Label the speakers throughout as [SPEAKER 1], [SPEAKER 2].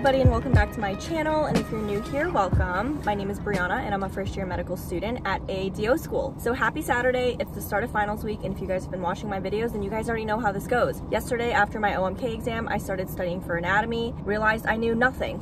[SPEAKER 1] everybody, and welcome back to my channel. And if you're new here, welcome. My name is b.eeana and I'm a first-year medical student at a DO school. So happy Saturday. It's the start of finals week, and if you guys have been watching my videos, then you guys already know how this goes. Yesterday, after my OMK exam, I started studying for anatomy, realized I knew nothing.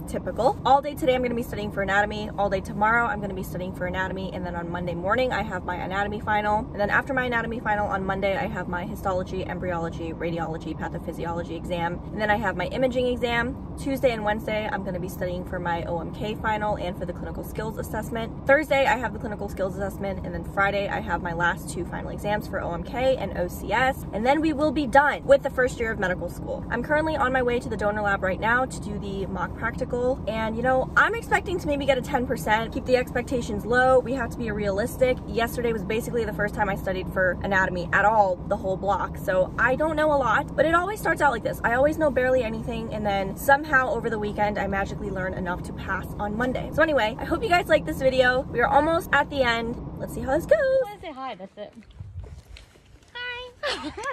[SPEAKER 1] Typical. All day today I'm going to be studying for anatomy, all day tomorrow I'm going to be studying for anatomy, and then on Monday morning I have my anatomy final, and then after my anatomy final on Monday I have my histology, embryology, radiology, pathophysiology exam, and then I have my imaging exam. Tuesday and Wednesday I'm going to be studying for my OMK final and for the clinical skills assessment. Thursday I have the clinical skills assessment, and then Friday I have my last two final exams for OMK and OCS, and then we will be done with the first year of medical school. I'm currently on my way to the donor lab right now to do the mock practical. And you know, I'm expecting to maybe get a 10%, keep the expectations low. We have to be realistic. Yesterday was basically the first time I studied for anatomy at all, the whole block. So I don't know a lot, but it always starts out like this. I always know barely anything, and then somehow over the weekend, I magically learn enough to pass on Monday. So anyway, I hope you guys like this video. We are almost at the end. Let's see how this goes.
[SPEAKER 2] I want to say hi, that's it.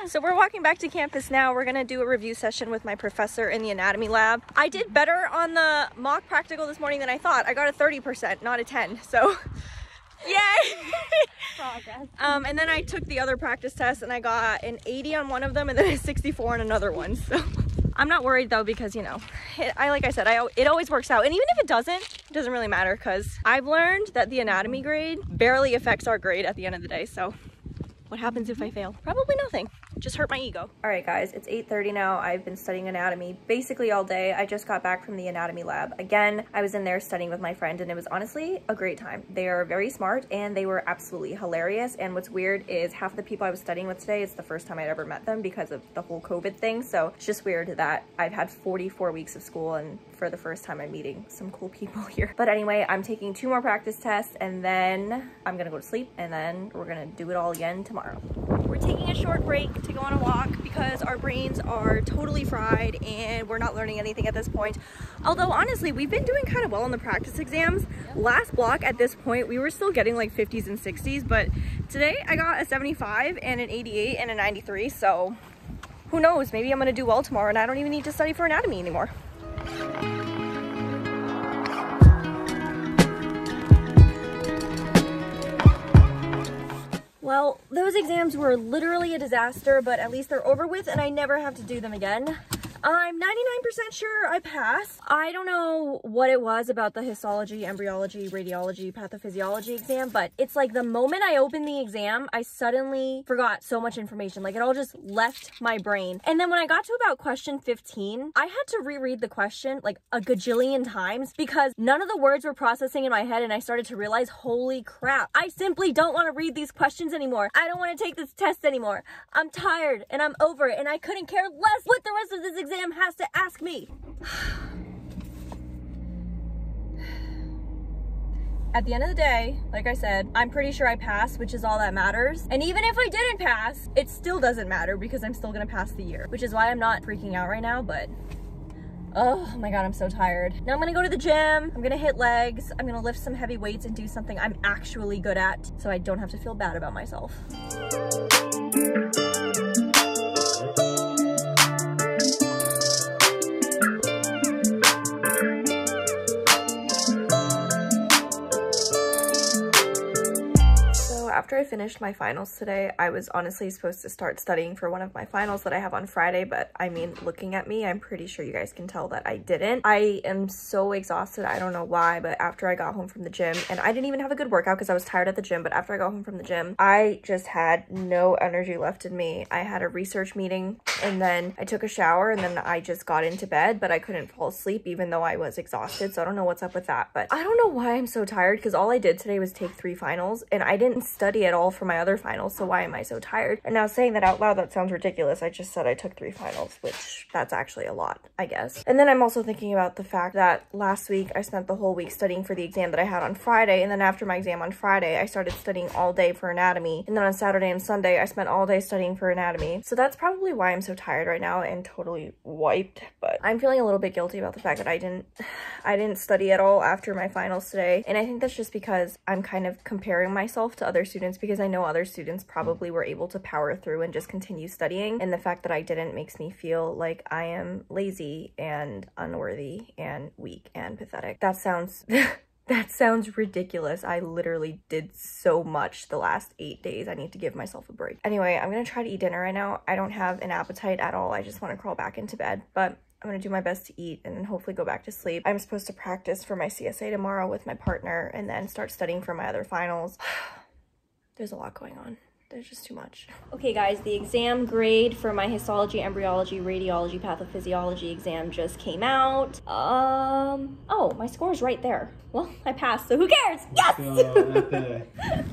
[SPEAKER 1] So we're walking back to campus now. We're gonna do a review session with my professor in the anatomy lab. I did better on the mock practical this morning than I thought. I got a 30%, not a 10, so yay!
[SPEAKER 2] Progress.
[SPEAKER 1] And then I took the other practice test and I got an 80 on one of them and then a 64 on another one, so I'm not worried though, because you know, like I said, it always works out. And even if it doesn't really matter, because I've learned that the anatomy grade barely affects our grade at the end of the day. So what happens if I fail? Probably nothing. Just hurt my ego. All right, guys, it's 8:30 now. I've been studying anatomy basically all day. I just got back from the anatomy lab. Again, I was in there studying with my friend, and it was honestly a great time. They are very smart, and they were absolutely hilarious. And what's weird is half the people I was studying with today, it's the first time I'd ever met them because of the whole COVID thing. So it's just weird that I've had 44 weeks of school, and for the first time I'm meeting some cool people here. But anyway, I'm taking 2 more practice tests, and then I'm gonna go to sleep, and then we're gonna do it all again tomorrow. We're taking a short break to go on a walk because our brains are totally fried and we're not learning anything at this point. Although honestly, we've been doing kind of well on the practice exams. Last block at this point, we were still getting like 50s and 60s, but today I got a 75 and an 88 and a 93. So who knows, maybe I'm gonna do well tomorrow and I don't even need to study for anatomy anymore. Well, those exams were literally a disaster, but at least they're over with and I never have to do them again. I'm 99% sure I passed. I don't know what it was about the histology, embryology, radiology, pathophysiology exam, but it's like the moment I opened the exam, I suddenly forgot so much information. Like it all just left my brain. And then when I got to about question 15, I had to reread the question like a gajillion times because none of the words were processing in my head, and I started to realize, holy crap, I simply don't want to read these questions anymore. I don't want to take this test anymore. I'm tired and I'm over it, and I couldn't care less what the rest of this exam has to ask me. At the end of the day, like I said, I'm pretty sure I passed, which is all that matters. And even if I didn't pass, it still doesn't matter because I'm still gonna pass the year, which is why I'm not freaking out right now. But oh my god, I'm so tired. Now I'm gonna go to the gym, I'm gonna hit legs, I'm gonna lift some heavy weights and do something I'm actually good at so I don't have to feel bad about myself. After I finished my finals today, I was honestly supposed to start studying for one of my finals that I have on Friday, but I mean, looking at me, I'm pretty sure you guys can tell that I didn't. I am so exhausted. I don't know why, but after I got home from the gym, and I didn't even have a good workout because I was tired at the gym, but after I got home from the gym, I just had no energy left in me. I had a research meeting, and then I took a shower, and then I just got into bed, but I couldn't fall asleep even though I was exhausted, so I don't know what's up with that. But I don't know why I'm so tired, because all I did today was take 3 finals, and I didn't study at all for my other finals, so why am I so tired? And now saying that out loud, that sounds ridiculous. I just said I took 3 finals, which that's actually a lot, I guess. And then I'm also thinking about the fact that last week I spent the whole week studying for the exam that I had on Friday, and then after my exam on Friday, I started studying all day for anatomy, and then on Saturday and Sunday, I spent all day studying for anatomy. So that's probably why I'm so tired right now and totally wiped, but I'm feeling a little bit guilty about the fact that I didn't study at all after my finals today, and I think that's just because I'm kind of comparing myself to other students students because I know other students probably were able to power through and just continue studying, and the fact that I didn't makes me feel like I am lazy and unworthy and weak and pathetic. That sounds that sounds ridiculous. I literally did so much the last 8 days. I need to give myself a break. Anyway, I'm gonna try to eat dinner right now. I don't have an appetite at all. I just want to crawl back into bed, but I'm gonna do my best to eat and then hopefully go back to sleep. I'm supposed to practice for my CSA tomorrow with my partner and then start studying for my other finals. There's a lot going on. There's just too much. Okay guys, the exam grade for my histology, embryology, radiology, pathophysiology exam just came out. Oh, my score's right there. Well, I passed, so who cares? Yes!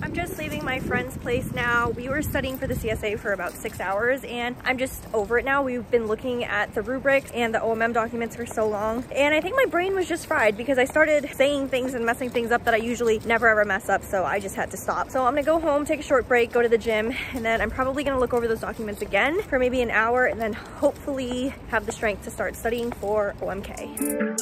[SPEAKER 1] I'm just leaving my friend's place now. We were studying for the CSA for about 6 hours, and I'm just over it now. We've been looking at the rubrics and the OMM documents for so long, and I think my brain was just fried because I started saying things and messing things up that I usually never ever mess up, so I just had to stop. So I'm gonna go home, take a short break, go to the gym, and then I'm probably gonna look over those documents again for maybe an hour, and then hopefully have the strength to start studying for OMK.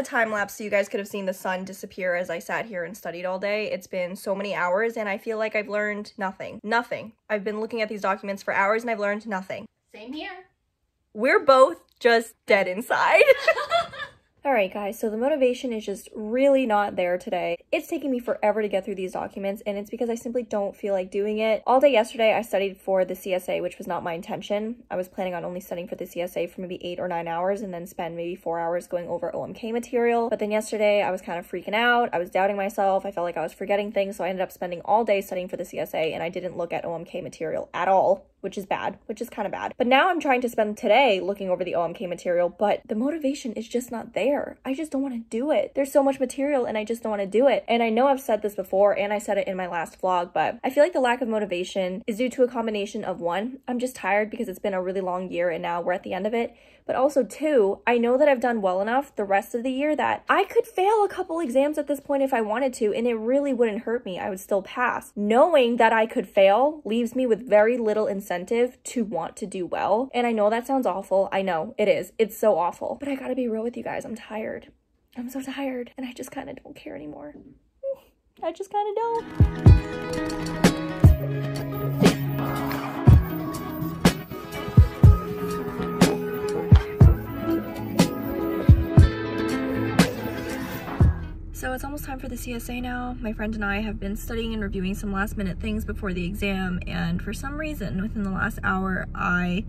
[SPEAKER 1] Time lapse so you guys could have seen the sun disappear as I sat here and studied all day. It's been so many hours and I feel like I've learned nothing. I've been looking at these documents for hours and I've learned nothing.
[SPEAKER 2] Same here.
[SPEAKER 1] We're both just dead inside. Alright guys, so the motivation is just really not there today. It's taking me forever to get through these documents, and it's because I simply don't feel like doing it. All day yesterday I studied for the CSA, which was not my intention. I was planning on only studying for the CSA for maybe 8 or 9 hours and then spend maybe 4 hours going over OMK material. But then yesterday I was kind of freaking out. I was doubting myself. I felt like I was forgetting things, so I ended up spending all day studying for the CSA, and I didn't look at OMK material at all, which is bad, which is kind of bad. But now I'm trying to spend today looking over the OMK material, but the motivation is just not there. I just don't want to do it. There's so much material and I just don't want to do it. And I know I've said this before and I said it in my last vlog, but I feel like the lack of motivation is due to a combination of 1, I'm just tired because it's been a really long year and now we're at the end of it. But also 2, I know that I've done well enough the rest of the year that I could fail a couple exams at this point if I wanted to, and it really wouldn't hurt me. I would still pass. Knowing that I could fail leaves me with very little incentive to want to do well. And I know that sounds awful. I know it is. It's so awful. But I gotta be real with you guys. I'm tired. I'm so tired. And I just kind of don't care anymore. I just kind of don't. So it's almost time for the CSA now. My friend and I have been studying and reviewing some last minute things before the exam, and for some reason within the last hour I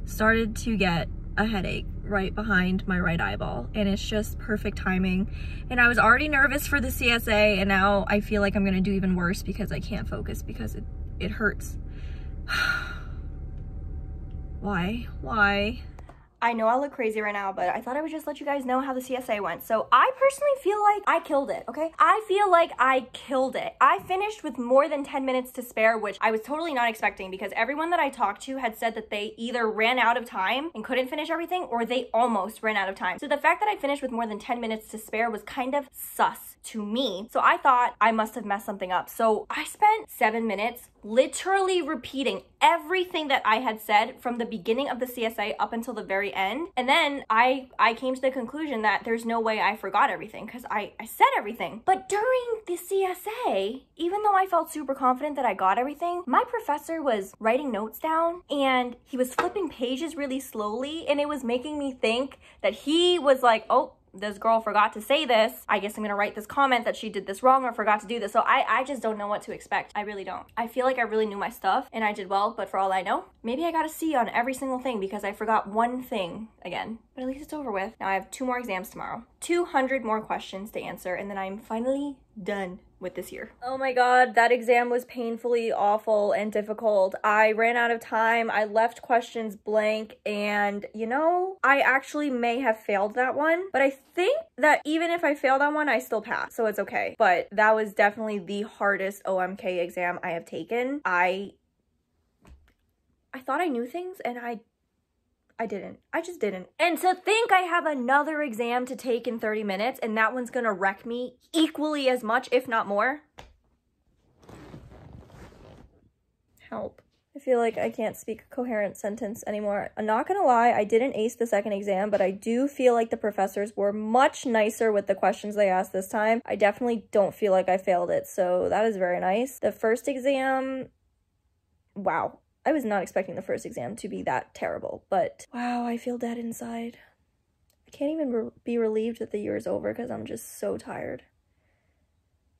[SPEAKER 1] started to get a headache right behind my right eyeball, and it's just perfect timing. And I was already nervous for the CSA, and now I feel like I'm gonna do even worse because I can't focus because it hurts. Why? I know I look crazy right now, but I thought I would just let you guys know how the CSA went. So I personally feel like I killed it, okay? I feel like I killed it. I finished with more than 10 minutes to spare, which I was totally not expecting because everyone that I talked to had said that they either ran out of time and couldn't finish everything, or they almost ran out of time. So the fact that I finished with more than 10 minutes to spare was kind of sus to me. So I thought I must have messed something up. So I spent 7 minutes literally repeating everything that I had said from the beginning of the CSA up until the very end. And then I came to the conclusion that there's no way I forgot everything because I said everything. But during the CSA, even though I felt super confident that I got everything, my professor was writing notes down and he was flipping pages really slowly, and it was making me think that he was like, oh, this girl forgot to say this. I guess I'm gonna write this comment that she did this wrong or forgot to do this. So I just don't know what to expect. I really don't. I feel like I really knew my stuff and I did well, but for all I know, maybe I got a C on every single thing because I forgot one thing again. But at least it's over with. Now I have 2 more exams tomorrow. 200 more questions to answer, and then I'm finally done with this year. Oh my god, that exam was painfully awful and difficult. I ran out of time, I left questions blank, and you know, I actually may have failed that one, but I think that even if I fail that one, I still pass, so it's okay. But that was definitely the hardest OMK exam I have taken. I thought I knew things, and I I didn't. I just didn't. And to think I have another exam to take in 30 minutes and that one's gonna wreck me equally as much, if not more. Help. I feel like I can't speak a coherent sentence anymore. I'm not gonna lie, I didn't ace the second exam, but I do feel like the professors were much nicer with the questions they asked this time. I definitely don't feel like I failed it, so that is very nice. The first exam, wow. I was not expecting the first exam to be that terrible, but wow, I feel dead inside. I can't even be relieved that the year is over because I'm just so tired.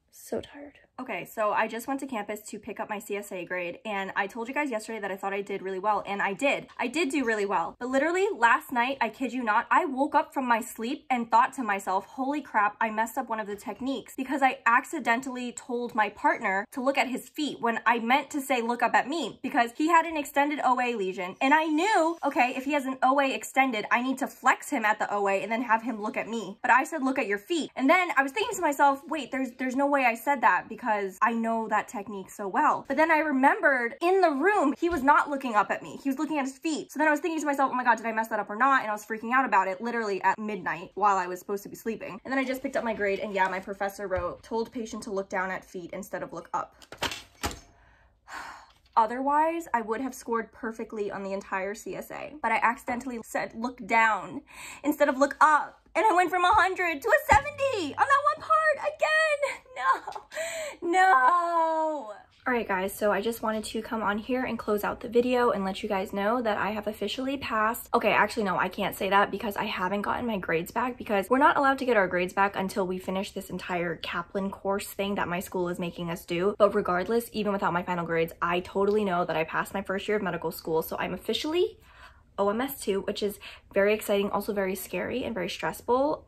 [SPEAKER 1] So tired. Okay, so I just went to campus to pick up my CSA grade, and I told you guys yesterday that I thought I did really well, and I did. I did do really well. But literally last night, I kid you not, I woke up from my sleep and thought to myself, holy crap, I messed up one of the techniques because I accidentally told my partner to look at his feet when I meant to say look up at me because he had an extended OA lesion, and I knew, okay, if he has an OA extended, I need to flex him at the OA and then have him look at me. But I said look at your feet. And then I was thinking to myself, wait, there's no way I said that because I know that technique so well. But then I remembered in the room, he was not looking up at me. He was looking at his feet. So then I was thinking to myself, oh my God, did I mess that up or not? And I was freaking out about it literally at midnight while I was supposed to be sleeping. And then I just picked up my grade and yeah, my professor wrote, told patient to look down at feet instead of look up. Otherwise, I would have scored perfectly on the entire CSA, but I accidentally said look down instead of look up. And I went from 100 to a 70 on that one part again. No. All right, guys, so I just wanted to come on here and close out the video and let you guys know that I have officially passed. Okay, actually, no, I can't say that because I haven't gotten my grades back because we're not allowed to get our grades back until we finish this entire Kaplan course thing that my school is making us do. But regardless, even without my final grades, I totally know that I passed my first year of medical school. So I'm officially OMS2, which is very exciting, also very scary and very stressful,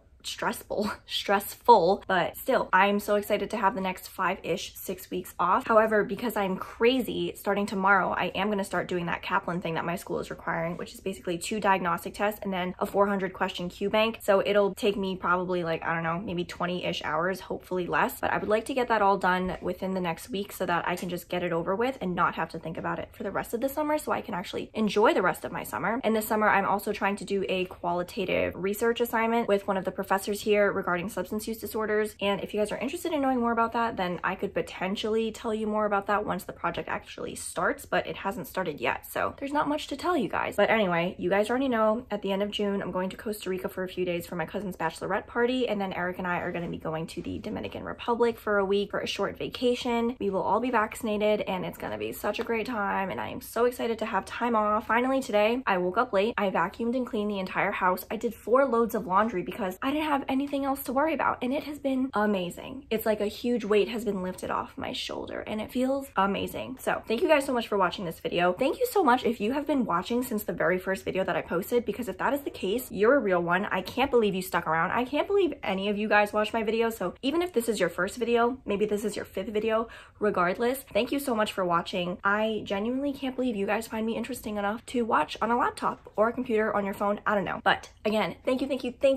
[SPEAKER 1] but still, I'm so excited to have the next 6 weeks off. However, because I'm crazy, starting tomorrow, I am going to start doing that Kaplan thing that my school is requiring, which is basically 2 diagnostic tests and then a 400 question Q bank. So it'll take me probably like, I don't know, maybe 20-ish hours, hopefully less, but I would like to get that all done within the next week so that I can just get it over with and not have to think about it for the rest of the summer so I can actually enjoy the rest of my summer. And this summer, I'm also trying to do a qualitative research assignment with one of the professors here regarding substance use disorders. And if you guys are interested in knowing more about that, then I could potentially tell you more about that once the project actually starts, but it hasn't started yet. So there's not much to tell you guys. But anyway, you guys already know at the end of June, I'm going to Costa Rica for a few days for my cousin's bachelorette party. And then Eric and I are going to be going to the Dominican Republic for a week for a short vacation. We will all be vaccinated and it's going to be such a great time. And I am so excited to have time off. Finally today, I woke up late. I vacuumed and cleaned the entire house. I did 4 loads of laundry because I didn't have anything else to worry about, and it has been amazing. It's like a huge weight has been lifted off my shoulder and it feels amazing. So thank you guys so much for watching this video. Thank you so much if you have been watching since the very first video that I posted, because if that is the case, you're a real one. I can't believe you stuck around. I can't believe any of you guys watched my video. So even if this is your first video, maybe this is your 5th video, regardless, thank you so much for watching. I genuinely can't believe you guys find me interesting enough to watch on a laptop or a computer on your phone. I don't know. But again, thank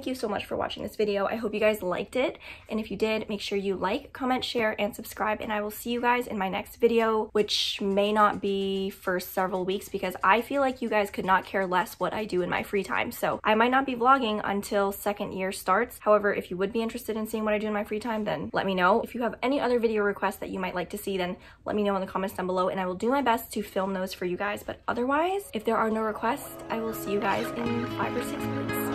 [SPEAKER 1] you so much for watching this video. I hope you guys liked it, and if you did, make sure you like, comment, share, and subscribe, and I will see you guys in my next video, which may not be for several weeks because I feel like you guys could not care less what I do in my free time. So I might not be vlogging until 2nd year starts. However, if you would be interested in seeing what I do in my free time, then let me know. If you have any other video requests that you might like to see, then let me know in the comments down below and I will do my best to film those for you guys. But otherwise, if there are no requests, I will see you guys in 5 or 6 weeks.